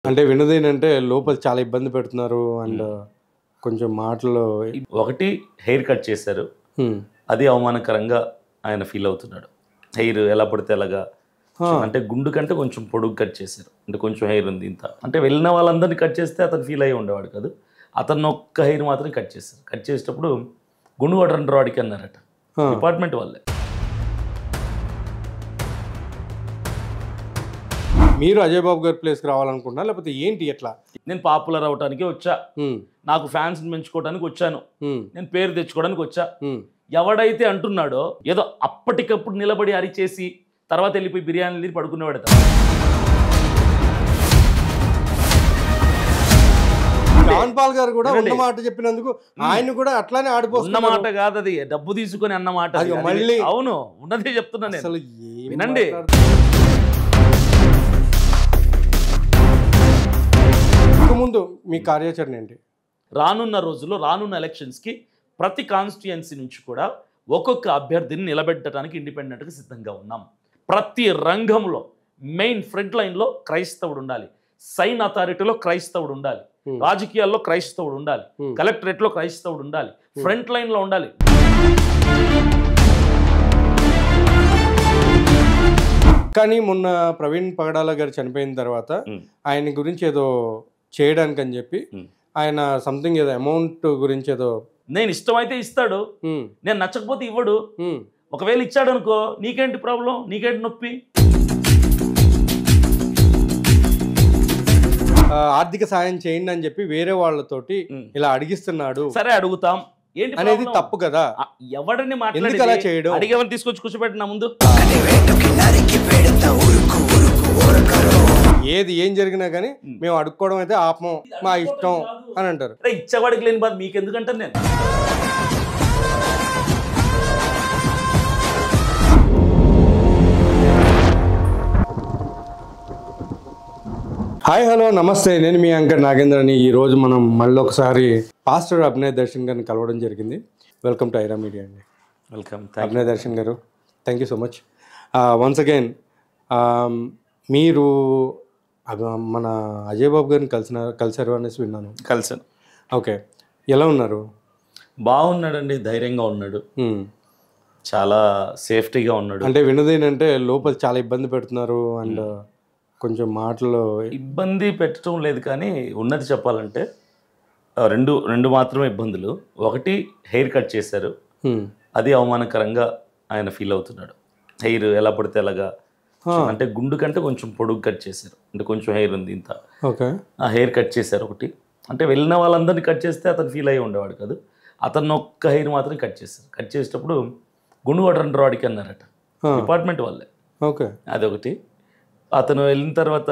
అంటే వినదేంటంటే లోపల చాలా ఇబ్బంది పెడుతున్నారు అండ్ కొంచెం మాటలు ఒకటి హెయిర్ కట్ చేశారు. అది అవమానకరంగా ఆయన ఫీల్ అవుతున్నాడు. హెయిర్ ఎలా పడితే అలాగా అంటే గుండు కంటే కొంచెం పొడుగు కట్ చేశారు. అంటే కొంచెం హెయిర్ ఉంది ఇంత. అంటే వెళ్ళిన వాళ్ళందరినీ కట్ చేస్తే అతను ఫీల్ అయ్యి ఉండేవాడు కాదు. అతను ఒక్క హెయిర్ మాత్రం కట్ చేశారు. కట్ చేసేటప్పుడు గుండు కొట్టండి వాడికి అన్నారట డిపార్ట్మెంట్ వాళ్ళే. మీరు అజయ్ బాబు గారి ప్లేస్కి రావాలనుకుంటున్నా లేకపోతే ఏంటి ఎట్లా? నేను పాపులర్ అవడానికి వచ్చా, నాకు ఫ్యాన్స్ పెంచుకోవడానికి వచ్చాను, నేను పేరు తెచ్చుకోవడానికి వచ్చా. ఎవడైతే అంటున్నాడో ఏదో అప్పటికప్పుడు నిలబడి అరిచేసి తర్వాత వెళ్ళిపోయి బిర్యానీ తిని పడుకునేవాడు. రామ్ పాల్ గారు కూడా ఉన్న మాట చెప్పినందుకు ఆయన కూడా అట్లానే ఆడిపోతున్న మాట కాదు, అది డబ్బు తీసుకొని అన్నమాట. మళ్ళీ అవును, ఉన్నదే చెప్తున్నాను నేను. అసలు వినండి, ముందు మీ కార్యాచరణ ఏంటి? రానున్న రోజుల్లో రానున్న ఎలక్షన్స్కి ప్రతి కాన్స్టిట్యుయెన్సీ నుంచి కూడా ఒక్కొక్క అభ్యర్థిని నిలబెట్టడానికి ఇండిపెండెంట్గా సిద్ధంగా ఉన్నాం. ప్రతి రంగంలో మెయిన్ ఫ్రంట్ లైన్లో క్రైస్తవుడు ఉండాలి, సైన్ అథారిటీలో క్రైస్తవుడు ఉండాలి, రాజకీయాల్లో క్రైస్తవుడు ఉండాలి, కలెక్టరేట్లో క్రైస్తవుడు ఉండాలి, ఫ్రంట్ లైన్లో ఉండాలి. కానీ మొన్న ప్రవీణ్ పగడాల గారు చనిపోయిన తర్వాత ఆయన గురించి ఏదో చేయడానికి అని చెప్పి ఆయన సంథింగ్ ఏదో అమౌంట్ గురించి ఏదో, నేను ఇష్టమైతే ఇస్తాడు, నేను నచ్చకపోతే ఇవ్వడు. ఒకవేళ ఇచ్చాడు అనుకో, నీకేంటి ప్రాబ్లం, నీకేంటి నొప్పి? ఆర్థిక సాయం చేయండి అని చెప్పి వేరే వాళ్ళతోటి ఇలా అడిగిస్తున్నాడు. సరే అడుగుతాం, ఏంటి అనేది తప్పు కదా. ఎవరిని ఎందుకు అలా చేయడం? అడిగేవాళ్ళని తీసుకొచ్చి కూర్చోబెట్టిన ముందు ఏం జరిగినా కానీ మేము అడుక్కోవడం అయితే ఆపం, మా ఇష్టం అని అంటారు. ఇచ్చేవాడికి లేని బాధ మీకు ఎందుకంటాను నేను. హాయ్ హలో నమస్తే, నేను మీ యాంకర్ నాగేంద్రని. ఈరోజు మనం మళ్ళీ ఒకసారి పాస్టర్ అభినయ్ దర్శన్ గారిని కలవడం జరిగింది. వెల్కమ్ టు ఐరా మీడియా అండి. వెల్కమ్ అభినయ్ దర్శన్ గారు, thank you so much once again. మీరు మన అజయ్ బాబు గారిని కలిసారు అనేసి విన్నాను. కలిసాను. ఓకే, ఎలా ఉన్నారు? బాగున్నాడండి, ధైర్యంగా ఉన్నాడు, చాలా సేఫ్టీగా ఉన్నాడు. అంటే వినదేంటంటే లోపల చాలా ఇబ్బంది పెడుతున్నారు అండ్ కొంచెం మాటలు ఇబ్బంది పెట్టడం లేదు, కానీ ఉన్నది చెప్పాలంటే రెండు మాత్రమే ఇబ్బందులు. ఒకటి హెయిర్ కట్ చేశారు, అది అవమానకరంగా ఆయన ఫీల్ అవుతున్నాడు. హెయిర్ ఎలా పడితే అలాగా అంటే గుండు కంటే కొంచెం పొడుగు కట్ చేశారు. అంటే కొంచెం హెయిర్ ఉంది ఇంత. ఓకే, ఆ హెయిర్ కట్ చేశారు ఒకటి. అంటే వెళ్ళిన వాళ్ళందరినీ కట్ చేస్తే అతను ఫీల్ అయ్యి ఉండేవాడు కాదు. అతను ఒక్క హెయిర్ మాత్రం కట్ చేశారు. కట్ చేసేటప్పుడు గుండు కొట్టండి వాడికి అన్నారట డిపార్ట్మెంట్ వాళ్ళే. ఓకే, అదొకటి. అతను వెళ్ళిన తర్వాత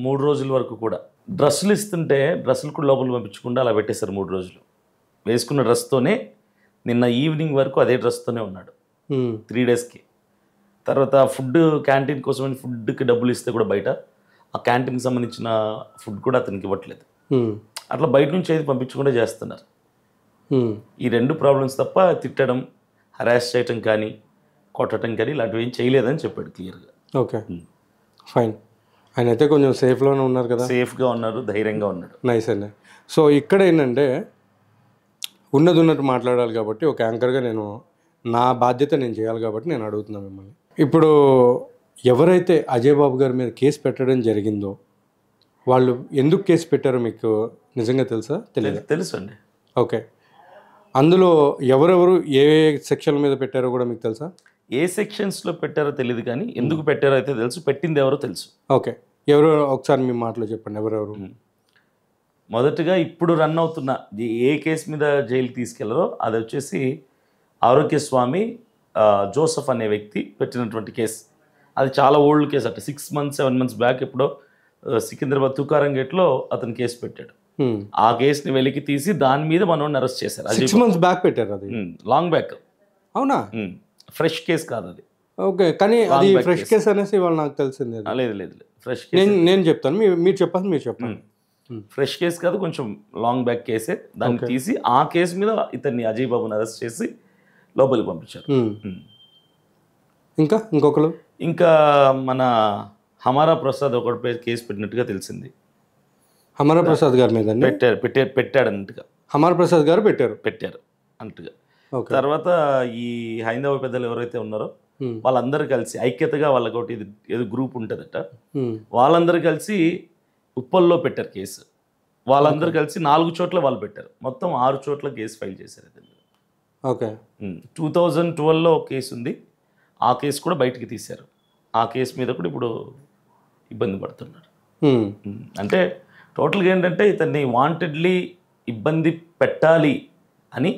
3 రోజుల వరకు కూడా డ్రెస్సులు ఇస్తుంటే డ్రెస్సులు కూడా లోపల పంపించకుండా అలా పెట్టేశారు. 3 రోజులు వేసుకున్న డ్రెస్తోనే నిన్న ఈవినింగ్ వరకు అదే డ్రెస్తోనే ఉన్నాడు 3 డేస్కి. తర్వాత ఫుడ్ క్యాంటీన్ కోసం ఫుడ్కి డబ్బులు ఇస్తే కూడా బయట ఆ క్యాంటీన్కి సంబంధించిన ఫుడ్ కూడా అతనికి ఇవ్వట్లేదు. అట్లా బయట నుంచి ఏది పంపించకుండా చేస్తున్నారు. ఈ 2 ప్రాబ్లమ్స్ తప్ప తిట్టడం, హరాస్ చేయటం కానీ కొట్టడం కానీ ఇలాంటివి ఏం చేయలేదని చెప్పాడు క్లియర్గా. Okay, fine. ఆయన అయితే కొంచెం సేఫ్లోనే ఉన్నారు కదా? సేఫ్గా ఉన్నారు, ధైర్యంగా ఉన్నాడు. నైస్ అండి. సో ఇక్కడ ఏంటంటే ఉన్నట్టు మాట్లాడాలి కాబట్టి ఒక యాంకర్గా నేను నా బాధ్యత నేను చేయాలి కాబట్టి నేను అడుగుతున్నాను మిమ్మల్ని. ఇప్పుడు ఎవరైతే అజయ్ బాబు గారి మీద కేసు పెట్టడం జరిగిందో వాళ్ళు ఎందుకు కేసు పెట్టారో మీకు నిజంగా తెలుసా? తెలుసు అండి. ఓకే, అందులో ఎవరెవరు ఏ సెక్షన్ల మీద పెట్టారో కూడా మీకు తెలుసా? ఏ సెక్షన్స్లో పెట్టారో తెలియదు, కానీ ఎందుకు పెట్టారో అయితే తెలుసు, పెట్టింది ఎవరో తెలుసు. ఓకే, ఎవరో ఒకసారి మీ మాటలో చెప్పండి ఎవరెవరు. మొదటగా ఇప్పుడు రన్ అవుతున్న ఏ కేసు మీద జైలుకి తీసుకెళ్లారో అది వచ్చేసి ఆరోగ్యస్వామి జోసఫ్ అనే వ్యక్తి పెట్టినటువంటి కేసు. అది చాలా ఓల్డ్ కేసు అట. 6 months 7 months బ్యాక్ ఎప్పుడో సికింద్రాబాద్ తుకారం గేట్లో అతను కేసు పెట్టాడు. ఆ కేసుని వెలికి తీసి దాని మీద మనోడిని అరెస్ట్ చేశారు. 6 months బ్యాక్ పెట్టారు. అది లాంగ్ బ్యాక్. అవునా? ఫ్రెష్ కేసు కాదు అది. ఓకే, కానీ అది ఫ్రెష్ కేసు అనేసి వాళ్ళు నాకు తెలిసింది. లేదు ఫ్రెష్ కేసు. నేను చెప్తాను, మీరు చెప్పండి. ఫ్రెష్ కేసు కాదు, కొంచెం లాంగ్ బ్యాక్ కేసే. దాన్ని తీసి ఆ కేసు మీద ఇతన్ని అజయ్ బాబుని అరెస్ట్ చేసి లోపలికి పంపించారు. ఇంకొకరు ఇంకా మన హమారా ప్రసాద్ ఒకటి కేసు పెట్టినట్టుగా తెలిసింది. అమర ప్రసాద్ గారి మీద అండి. పెట్టాడు అన్నట్టుగా అమర ప్రసాద్ గారు పెట్టారు. అన్నట్టుగా. ఓకే. తర్వాత ఈ హైందవ పెద్దలు ఎవరైతే ఉన్నారో ఉమ్, వాళ్ళందరూ కలిసి ఐక్యతగా వాళ్ళకొకటి ఏదో గ్రూప్ ఉంటుందట, ఉమ్, వాళ్ళందరూ కలిసి ఉప్పల్లో పెట్టారు కేసు. వాళ్ళందరూ కలిసి 4 చోట్ల వాళ్ళు పెట్టారు. మొత్తం 6 చోట్ల కేసు ఫైల్ చేశారు ఇతను. ఓకే. 2012లో కేసు ఉంది, ఆ కేసు కూడా బయటికి తీశారు. ఆ కేసు మీద కూడా ఇప్పుడు ఇబ్బంది పడుతున్నారు. ఉమ్, అంటే టోటల్గా ఏంటంటే ఇతన్ని వాంటెడ్లీ ఇబ్బంది పెట్టాలి అని,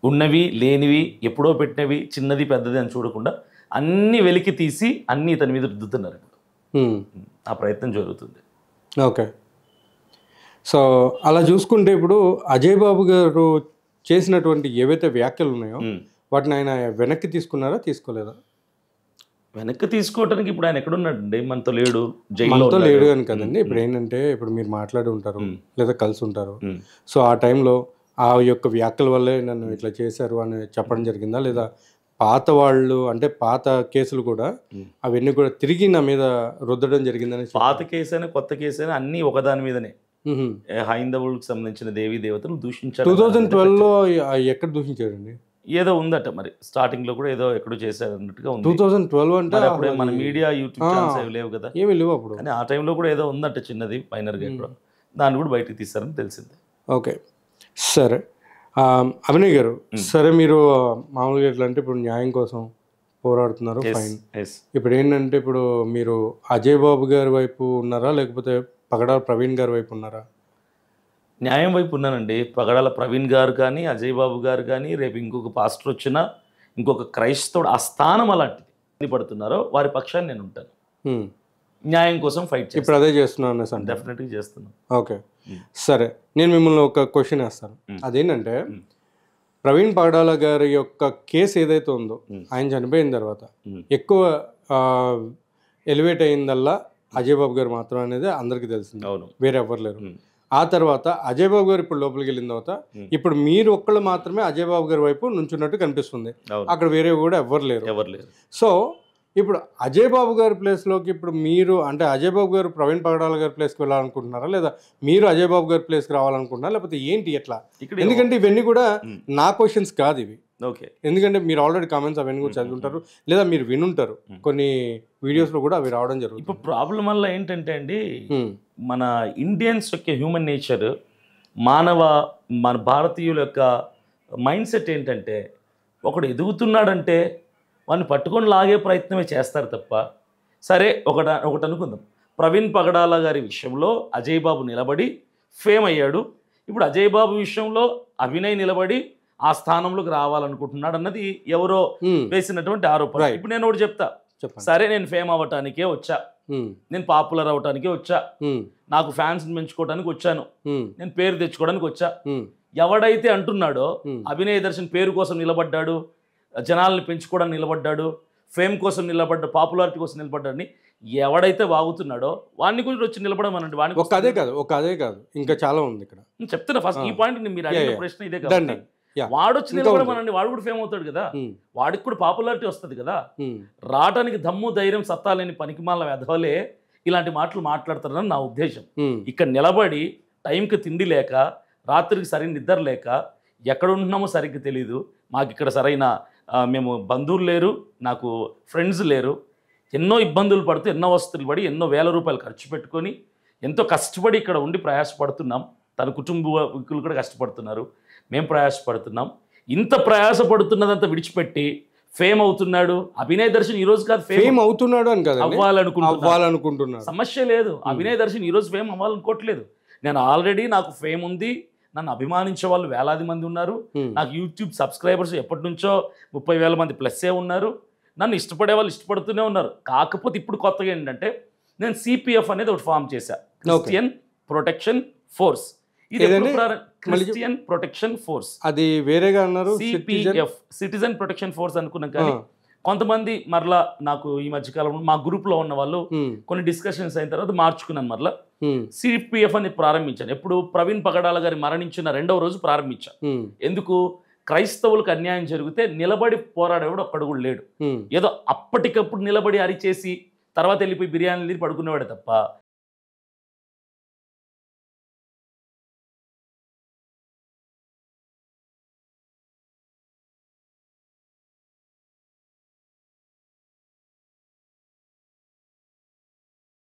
ఉన్నవి లేనివి ఎప్పుడో పెట్టినవి చిన్నది పెద్దది అని చూడకుండా అన్నీ వెలికి తీసి అన్నీ ఇతని మీద రుద్దుతున్నారు ఇప్పుడు. ఉమ్, ఆ ప్రయత్నం జరుగుతుంది. ఓకే. సో అలా చూసుకుంటే ఇప్పుడు అజయ్ బాబు గారు చేసినటువంటి ఏవైతే వ్యాఖ్యలు ఉన్నాయో వాటిని ఆయన వెనక్కి తీసుకున్నారా, తీసుకోలేదా? వెనక్కి తీసుకోవడానికి ఇప్పుడు ఆయన ఎక్కడున్నాడండి? మనతో లేడు, జైల్లో మనతో ఉన్నాడు. లేడు అని కదండి. ఇప్పుడు ఏంటంటే ఇప్పుడు మీరు మాట్లాడి ఉంటారు లేదా కలిసి ఉంటారు. ఉమ్. సో ఆ టైంలో ఆ యొక్క వ్యాఖ్యల వల్లే నన్ను ఇట్లా చేశారు అని చెప్పడం జరిగిందా, లేదా పాత వాళ్ళు అంటే పాత కేసులు కూడా అవన్నీ కూడా తిరిగి నా మీద రుద్దడం జరిగిందని పాత కేసైనా కొత్త కేసైనా అన్నీ ఒకదాని మీదనే. హైందవులకు సంబంధించిన దేవీ దేవతలు దూషించారు. 2012లో ఎక్కడ దూషించాడండి? ఏదో ఉందట మరి, స్టార్టింగ్ లో కూడా ఏదో ఎక్కడో చేశారు అన్నట్టుగా ఉంది. 2012 అంటే మరి అప్పుడే మన మీడియా యూట్యూబ్ ఛానల్స్ ఏవి లేవు కదా, ఏమి లేవు అప్పుడు. కానీ ఆ టైంలో కూడా ఏదో ఉందట చిన్నది మైనర్గా ఎక్కడో, దాన్ని కూడా బయటకు తీస్తారని తెలిసింది. ఓకే, సరే. అభినయ్ గారు, సరే మీరు మామూలుగా ఎట్లా అంటే ఇప్పుడు న్యాయం కోసం పోరాడుతున్నారు, ఫైన్. ఇప్పుడు ఏంటంటే ఇప్పుడు మీరు అజయ్ బాబు గారి వైపు ఉన్నారా, లేకపోతే పగడాల ప్రవీణ్ గారి వైపు ఉన్నారా? న్యాయం వైపు ఉన్నానండి. పగడాల ప్రవీణ్ గారు కానీ, అజయ్ బాబు గారు కానీ, రేపు ఇంకొక పాస్టర్ వచ్చినా, ఇంకొక క్రైస్తవుడు ఆ స్థానం అలాంటిది పడుతున్నారో వారి పక్షాన్ని నేను ఉంటాను. న్యాయం కోసం ఫైట్ చేస్తాను. ఇప్పుడు అదే చేస్తున్నాను అనేసి అంటే డెఫినెట్గా చేస్తున్నాను. ఓకే, సరే. నేను మిమ్మల్ని ఒక క్వశ్చన్ వేస్తాను. అదేంటంటే ప్రవీణ్ పగడాల గారి యొక్క కేసు ఏదైతే ఉందో, ఆయన చనిపోయిన తర్వాత ఎక్కువ ఎలివేట్ అయిందల్లా అజయ్ బాబు గారు మాత్రం అనేది అందరికీ తెలిసింది. అవును, వేరే ఎవరు లేరు. ఆ తర్వాత అజయ్ బాబు గారు ఇప్పుడు లోపలికి వెళ్ళిన తర్వాత ఇప్పుడు మీరు ఒక్కళ్ళు మాత్రమే అజయ్ బాబు గారి వైపు నుంచున్నట్టు కనిపిస్తుంది. అక్కడ వేరే కూడా ఎవరు లేరు. సో ఇప్పుడు అజయ్ బాబు గారి ప్లేస్లోకి ఇప్పుడు మీరు అంటే అజయ్ బాబు గారు ప్రవీణ్ పగడాల గారి ప్లేస్కి వెళ్ళాలనుకుంటున్నారా, లేదా మీరు అజయ్ బాబు గారి ప్లేస్కి రావాలనుకుంటున్నారా, లేకపోతే ఏంటి ఎట్లా? ఎందుకంటే ఇవన్నీ కూడా నా క్వశ్చన్స్ కాదు ఇవి. ఓకే, ఎందుకంటే మీరు ఆల్రెడీ కామెంట్స్ అవన్నీ కూడా చదువుంటారు, లేదా మీరు వినుంటారు, కొన్ని వీడియోస్లో కూడా అవి రావడం జరుగుతుంది. ఇప్పుడు ప్రాబ్లం వల్ల ఏంటంటే అండి, మన ఇండియన్స్ యొక్క హ్యూమన్ నేచర్, మన భారతీయుల యొక్క మైండ్ సెట్ ఏంటంటే, ఒకడు ఎదుగుతున్నాడంటే వాడిని పట్టుకొని లాగే ప్రయత్నమే చేస్తారు తప్ప, సరే ఒకటి అనుకుందాం, ప్రవీణ్ పగడాల గారి విషయంలో అజయ్ బాబు నిలబడి ఫేమ్ అయ్యాడు. ఇప్పుడు అజయ్ బాబు విషయంలో అభినయ్ నిలబడి ఆ స్థానంలోకి రావాలనుకుంటున్నాడు అన్నది ఎవరో వేసినటువంటి ఆరోపణ. ఇప్పుడు నేను ఒకటి చెప్తా, సరే నేను ఫేమ్ అవ్వటానికే వచ్చా, నేను పాపులర్ అవటానికే వచ్చా, నాకు ఫ్యాన్స్ పెంచుకోవడానికి వచ్చాను, నేను పేరు తెచ్చుకోవడానికి వచ్చా. ఎవడైతే అంటున్నాడో అభినయ్ దర్శన్ పేరు కోసం నిలబడ్డాడు, జనాల్ని పెంచుకోవడానికి నిలబడ్డాడు, ఫేమ్ కోసం నిలబడ్డా, పాపులారిటీ కోసం నిలబడ్డాడని ఎవడైతే వాగుతున్నాడో వాడిని గురించి వచ్చి నిలబడమనండి. వాడిని ఒక అదే కాదు ఇంకా చాలా ఉంది ఇక్కడ. చెప్తున్నా ఫస్ట్ ఈ పాయింట్, మీరు అడిగిన ప్రశ్న ఇదే కాబట్టి వాడు వచ్చి నిలబడమనండి, వాడు కూడా ఫేమ్ అవుతాడు కదా, వాడికి కూడా పాపులారిటీ వస్తుంది కదా. రావడానికి దమ్ము ధైర్యం సత్తా లేని పనికిమాల వెధవలే ఇలాంటి మాటలు మాట్లాడతారని నా ఉద్దేశం. ఇక్కడ నిలబడి టైంకి తిండి లేక, రాత్రికి సరైన నిద్ర లేక, ఎక్కడ ఉంటున్నామో సరిగ్గా తెలీదు, మాకు ఇక్కడ సరైన మేము బంధువులు లేరు, నాకు ఫ్రెండ్స్ లేరు, ఎన్నో ఇబ్బందులు పడుతూ ఎన్నో వస్తువులు పడి ఎన్నో వేల రూపాయలు ఖర్చు పెట్టుకొని ఎంతో కష్టపడి ఇక్కడ ఉండి ప్రయాసపడుతున్నాం. తన కుటుంబీకులు కూడా కష్టపడుతున్నారు, మేము ప్రయాసపడుతున్నాం. ఇంత ప్రయాసపడుతున్నదంతా విడిచిపెట్టి ఫేమ్ అవుతున్నాడు అభినయ్ దర్శన్. ఈ రోజు కాదు ఫేమ్ అవుతున్నాడు అని కదా, అవ్వాలనుకుంటున్నాడు, సమస్య లేదు. అభినయ్ దర్శన్ ఈ రోజు ఫేమ్ అవ్వాలనుకోవట్లేదు. నేను ఆల్రెడీ నాకు ఫేమ్ ఉంది, నన్ను అభిమానించే వాళ్ళు వేలాది మంది ఉన్నారు, నాకు యూట్యూబ్ సబ్స్క్రైబర్స్ ఎప్పటి నుంచో 30,000 మంది ప్లస్సే ఉన్నారు, నన్ను ఇష్టపడే వాళ్ళు ఇష్టపడుతూనే ఉన్నారు. కాకపోతే ఇప్పుడు కొత్తగా ఏంటంటే నేను సిపిఎఫ్ అనేది ఒకటి ఫామ్ చేశా, క్రిస్టియన్ ప్రొటెక్షన్ ఫోర్స్. ఇది క్రిస్టియన్ ప్రొటెక్షన్ ఫోర్స్, అది వేరేగా అన్నారు, సిపిఎఫ్ సిటిజన్ ప్రొటెక్షన్ ఫోర్స్ అనుకున్నాం. కానీ కొంతమంది మరలా నాకు ఈ మధ్యకాలంలో మా గ్రూప్లో ఉన్న వాళ్ళు కొన్ని డిస్కషన్స్ అయిన తర్వాత మార్చుకున్నాను, మరలా సిపిఎఫ్ అని ప్రారంభించాను. ఎప్పుడు ప్రవీణ్ పగడాల గారి మరణించిన 2వ రోజు ప్రారంభించాను. ఎందుకు? క్రైస్తవులకు అన్యాయం జరిగితే నిలబడి పోరాడేవాడు ఒక్కడు కూడా లేడు. ఏదో అప్పటికప్పుడు నిలబడి అరిచేసి తర్వాత వెళ్ళిపోయి బిర్యానీలు తిని పడుకునేవాడే తప్ప